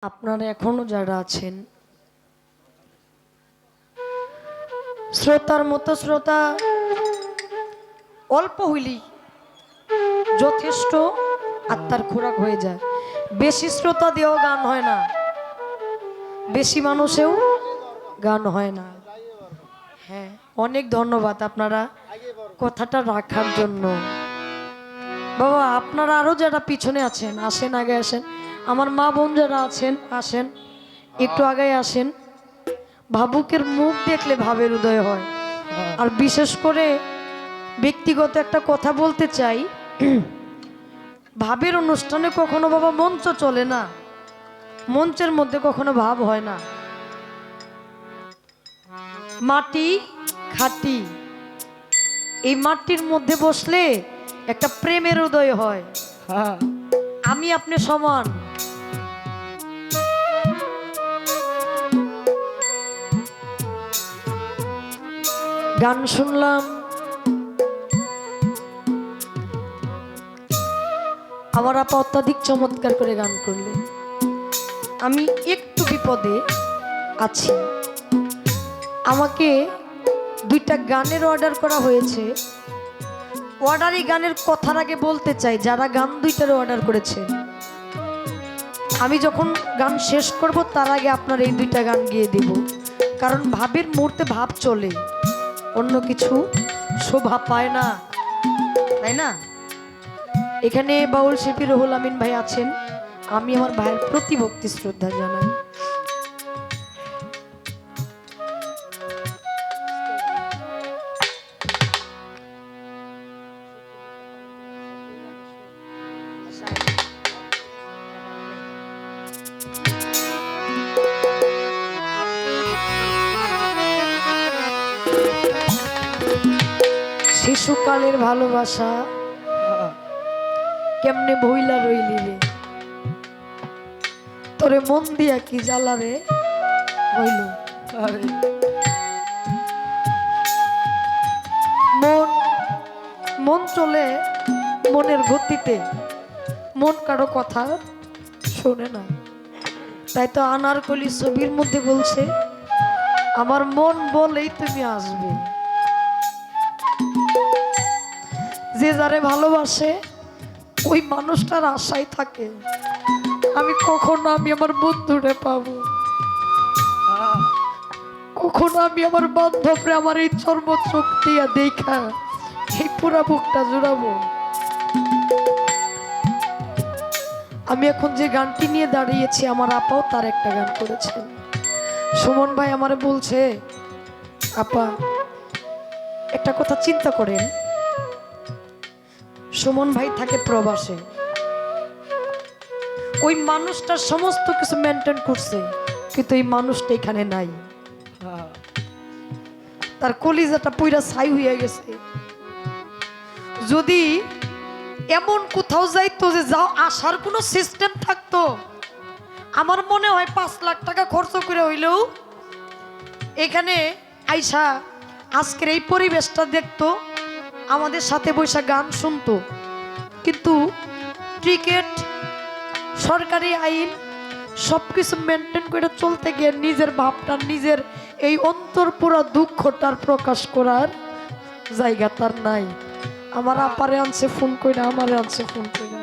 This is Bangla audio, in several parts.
আপনারা এখনো যারা আছেন শ্রোতার মতো শ্রোতা অল্প হইলেই যথেষ্ট আত্মার খোরাক হয়ে যায়। বেশি শ্রোতা দিয়েও গান হয় না, বেশি মানুষেও গান হয় না। হ্যাঁ, অনেক ধন্যবাদ আপনারা কথাটা রাখার জন্য। বাবা আপনারা আরো যারা পিছনে আছেন আসেন, আগে আসেন। আমার মা বোন যারা আছেন আসেন, একটু আগে আসেন। ভাবুকের মুখ দেখলে ভাবের উদয় হয়। আর বিশেষ করে ব্যক্তিগত একটা কথা বলতে চাই, ভাবের অনুষ্ঠানে কখনো বাবা মঞ্চ চলে না, মঞ্চের মধ্যে কখনো ভাব হয় না। মাটি খাঁটি, এই মাটির মধ্যে বসলে একটা প্রেমের উদয় হয়। আমি আপনি সমান। গান শুনলাম, আমার আপা অত্যাধিক চমৎকার করে গান করলে। আমি একটু বিপদে আছি, আমাকে দুইটা গানের অর্ডার করা হয়েছে। অর্ডারই গানের কথার আগে বলতে চাই, যারা গান দুইটার অর্ডার করেছে, আমি যখন গান শেষ করব তার আগে আপনার এই দুইটা গান গিয়ে দেব। কারণ ভাবের মুহূর্তে ভাব চলে, অন্য কিছু শোভা পায় না, তাই না? এখানে বাউল শিল্পী রুহুল আমিন ভাই আছেন, আমি আমার ভাইয়ের প্রতি ভক্তি শ্রদ্ধা জানাই। শিশুকালের ভালোবাসা কেমনে ভইলা রইলি রে, তোরে মন দিয়া কি জ্বালা রে হইল। মন মন চলে মনের গতিতে, মন কারো কথা শোনে না। তাই তো আনারকলি ছবির মধ্যে বলছে, আমার মন বলেই তুমি আসবে। যে যারে ভালোবাসে ওই মানুষটার আশায় থাকে, আমি কখনো আমি আমার বন্ধুরে পাবো, কখনো আমি আমার বান্ধবরে আমার এই চর্ম চোখ দিয়া দেখা এই পুরা বুকটা জুড়াবো। আমি এখন যে গানটি নিয়ে দাঁড়িয়েছি, আমার আপাও তার একটা গান করেছেন। সুমন ভাই আমারে বলছে, আপা একটা কথা চিন্তা করেন, সুমন ভাই থাকে প্রবাসে, ওই মানুষটার সমস্ত কিছু মেনটেন করছে, কিন্তু এই মানুষটা এখানে নাই। তার কলিজাটা পুইরা ছাই হয়ে গেছে। যদি এমন কোথাও যাইতো যে যাও আসার কোনো সিস্টেম থাকতো, আমার মনে হয় 5 লাখ টাকা খরচ করে হইলেও এখানে আইসা আজকের এই পরিবেশটা দেখতো, আমাদের সাথে বৈশা গান শুনতো। কিন্তু টিকেট, সরকারি আইন সবকিছু মেনটেন করে চলতে গিয়ে নিজের ভাবটা, নিজের এই অন্তর পুরা দুঃখটার প্রকাশ করার জায়গা তার নাই। আমার আপারে আনছে ফোন কইরা, আমারে আনছে ফোন কইরা।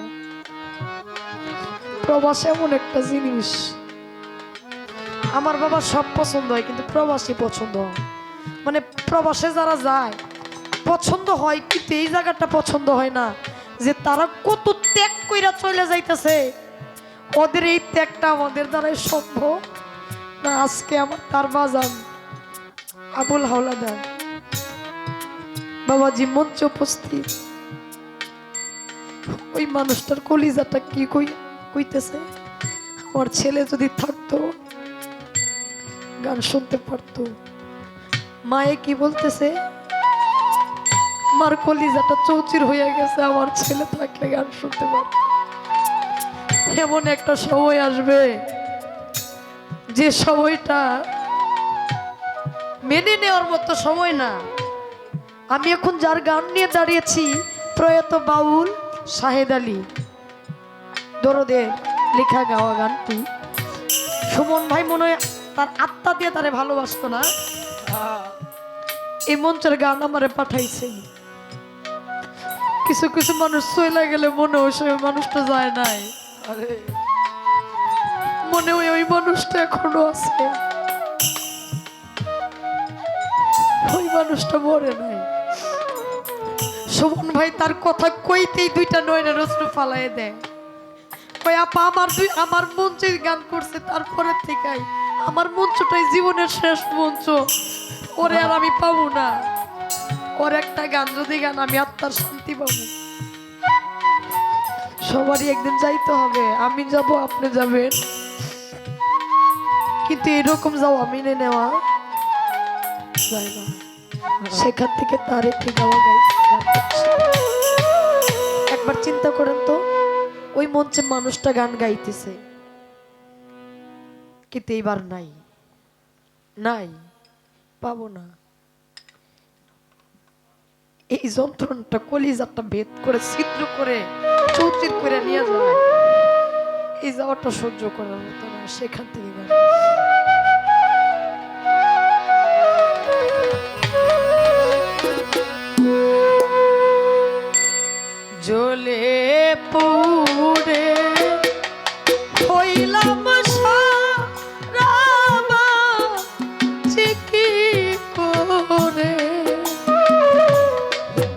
প্রবাস এমন একটা জিনিস, আমার বাবা সব পছন্দ হয় কিন্তু প্রবাসী পছন্দ হয়। মানে প্রবাসে যারা যায় পছন্দ হয়, কিন্তু এই জায়গাটা পছন্দ হয় না যে তারা কত ত্যাগ কইরা চলে যাইতেছে। ওদের এই ত্যাগটা আমাদের দ্বারাই সম্ভব না। আজকে আমার তার বাজান আবুল হাওলাদার বাবাজি মঞ্চে উপস্থিত, ওই মানুষটার কলিজাটা কি কইতেছে। আমার ছেলে যদি থাকতো গান শুনতে পারতো। মায়ে কি বলতেছে, আমার কলিজাটা চৌচির হয়ে গেছে, আমার ছেলে থাকলে গান শুনতে পারত। এমন একটা সময় আসবে যে সময়টা মেনে নেওয়ার মতো সময় না। আমি এখন যার গান নিয়ে দাঁড়িয়েছি, প্রয়াত বাউল শাহেদ আলী দরদের লেখা গাওয়া গানটি সুমন ভাই মনে হয় তার আত্মা দিয়ে তারে ভালোবাসতো না, এই মঞ্চের গান আমারে পাঠাইছে। কিছু কিছু মানুষ চলে গেলে মনে হয় সেই মানুষটা যায় নাই, আরে মনে হয় ওই মানুষটা এখনো আছে, ওই মানুষটা মরে নাই। সুমন ভাই তার কথা কইতেই দুইটা নয়নের অশ্রু ফালাইয়ে দেয়। কই আপা আমার মঞ্চে গান করছে, তারপরে থেকে আমার মঞ্চটাই জীবনের শেষ মঞ্চ, ওরে আর আমি পাবো না, ওর একটা গান যদি গান আমি আত্মার শান্তি পাবো। সবারই একদিন যাইতে হবে, আমি যাব আপনি যাবেন, কিন্তু এরকম যাওয়া মেনে নেওয়া যায় না। সেখান থেকে তার একটি গাওয়া গাই। একবার চিন্তা করেন তো, ওই মঞ্চে মানুষটা গান গাইতেছে, কিন্তু এইবার নাই, নাই, পাবো না। এই যন্ত্রণাটা কলিজাটা ভেদ করে ছিদ্র করে চৌচির করে নিয়ে যায়, এই যাওয়াটা সহ্য করার মতো না। সেখান থেকে গান জ্বলে পুড়ে হইলাম সারা, চিকি করে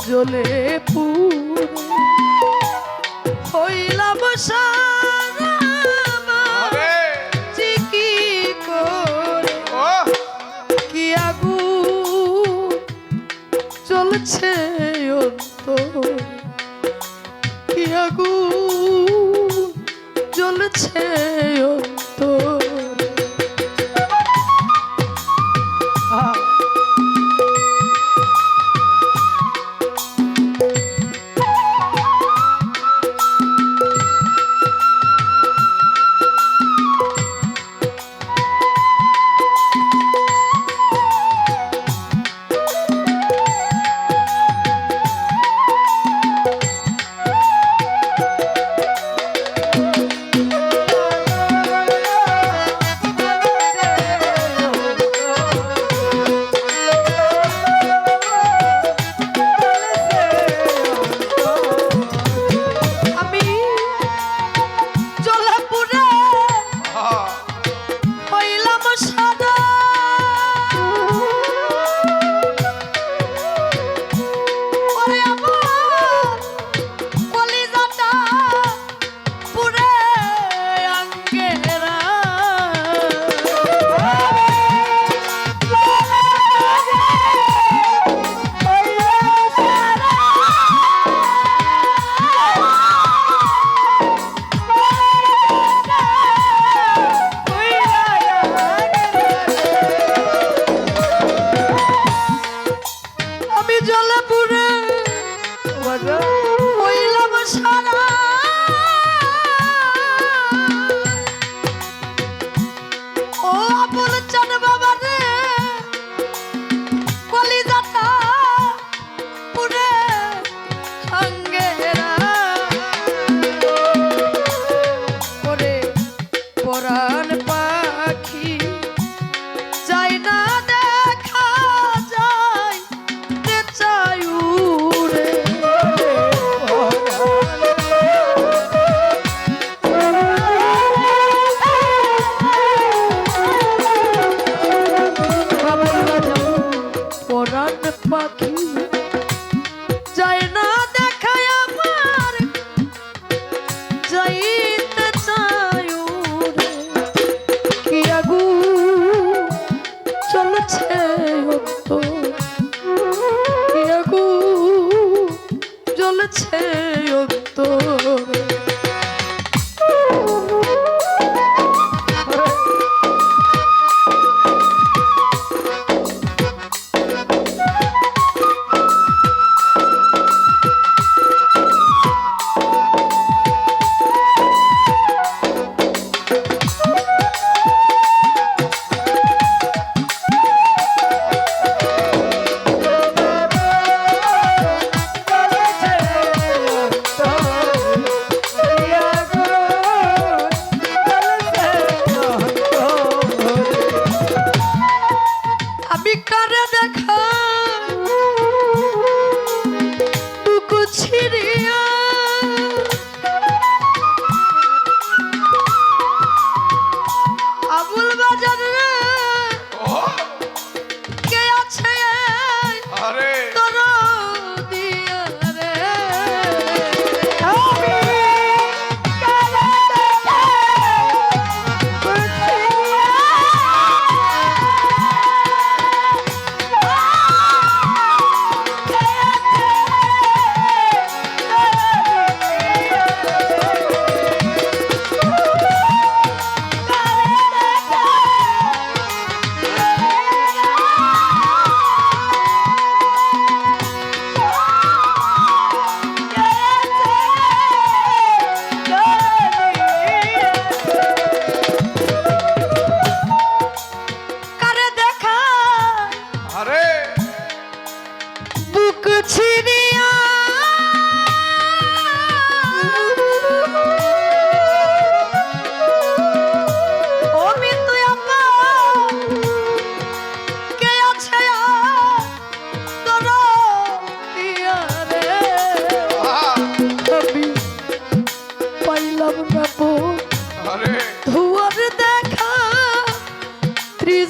জ্বলে পুড়ে হইলাম সারা, চিকি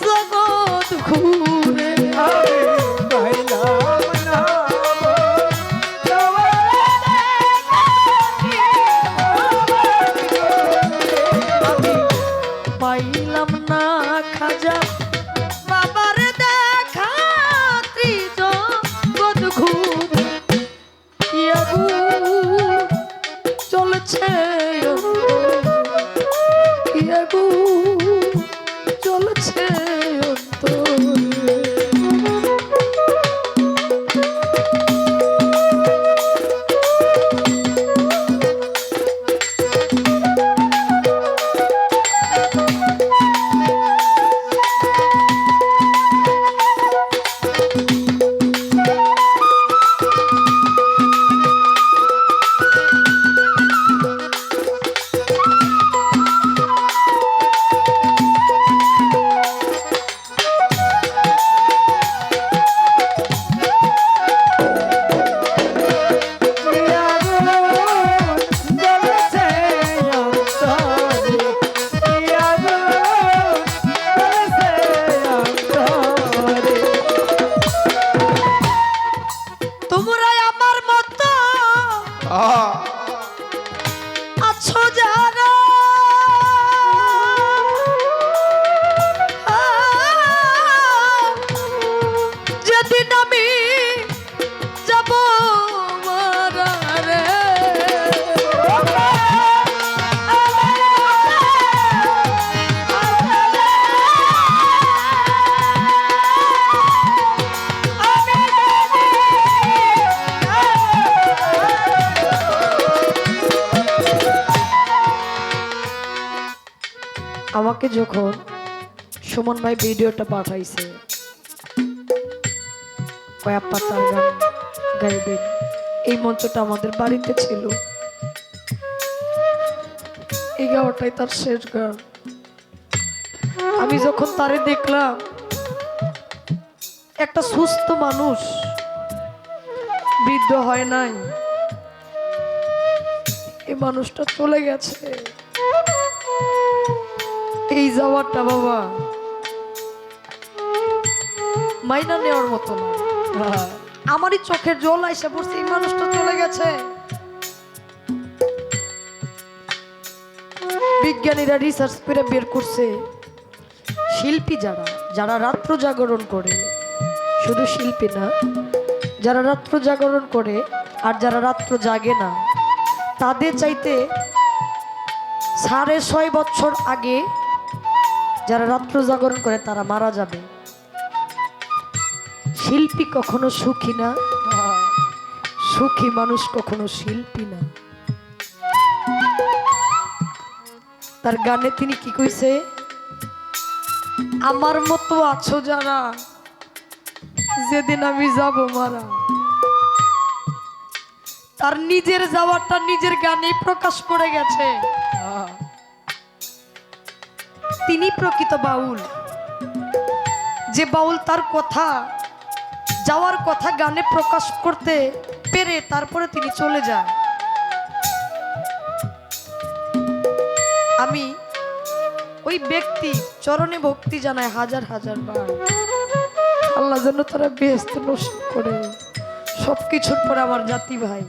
জগৎ ঘুরে আমি পাইলাম না আমি পাইলাম না খাজা বাবার দেখা ত্রিজগৎ ঘুরে কি আগুন চলছে কি আগুন চলছে অন্তরে। তোমরা আমার মতো আছো যারা যেদিন আমি যাব মারা রে আমাকে যখন সুমন ভাই ভিডিওটা পাঠাইছে কয়েক পাতার গান গাইবেন, এই মঞ্চটা আমাদের বাড়িতে ছিল, এই গাওয়াটাই তার শেষ গান। আমি যখন তারে দেখলাম একটা সুস্থ মানুষ, বৃদ্ধ হয় নাই, এই মানুষটা চলে গেছে। এই যাওয়াটা বাবা মাইনা নেওয়ার মতো না। আমারই চোখের জল আইসা পড়ছে, এই মানুষটা চলে গেছে। বিজ্ঞানীরা রিসার্চ করে বের করছে শিল্পী যারা যারা রাত্র জাগরণ করে, শুধু শিল্পী না, যারা রাত্র জাগরণ করে আর যারা রাত্র জাগে না, তাদের চাইতে 6.5 বছর আগে যারা রাত্র জাগরণ করে তারা মারা যাবে। শিল্পী কখনো সুখী না, সুখী মানুষ কখনো শিল্পী না। তার গানে তিনি কি কইছে, আমার মতো আছো যারা যেদিন আমি যাব মারা। তার নিজের যাওয়াটা নিজের গানে প্রকাশ করে গেছে। তিনি প্রকৃত বাউল, যে বাউল তার কথা যাওয়ার কথা গানে প্রকাশ করতে পেরে তারপরে তিনি চলে যান। আমি ওই ব্যক্তি চরণে ভক্তি জানায় হাজার হাজার বার। আল্লাহ যেন তারা বেহেশত নসিব করে। সবকিছুর পরে আমার জাতি ভাই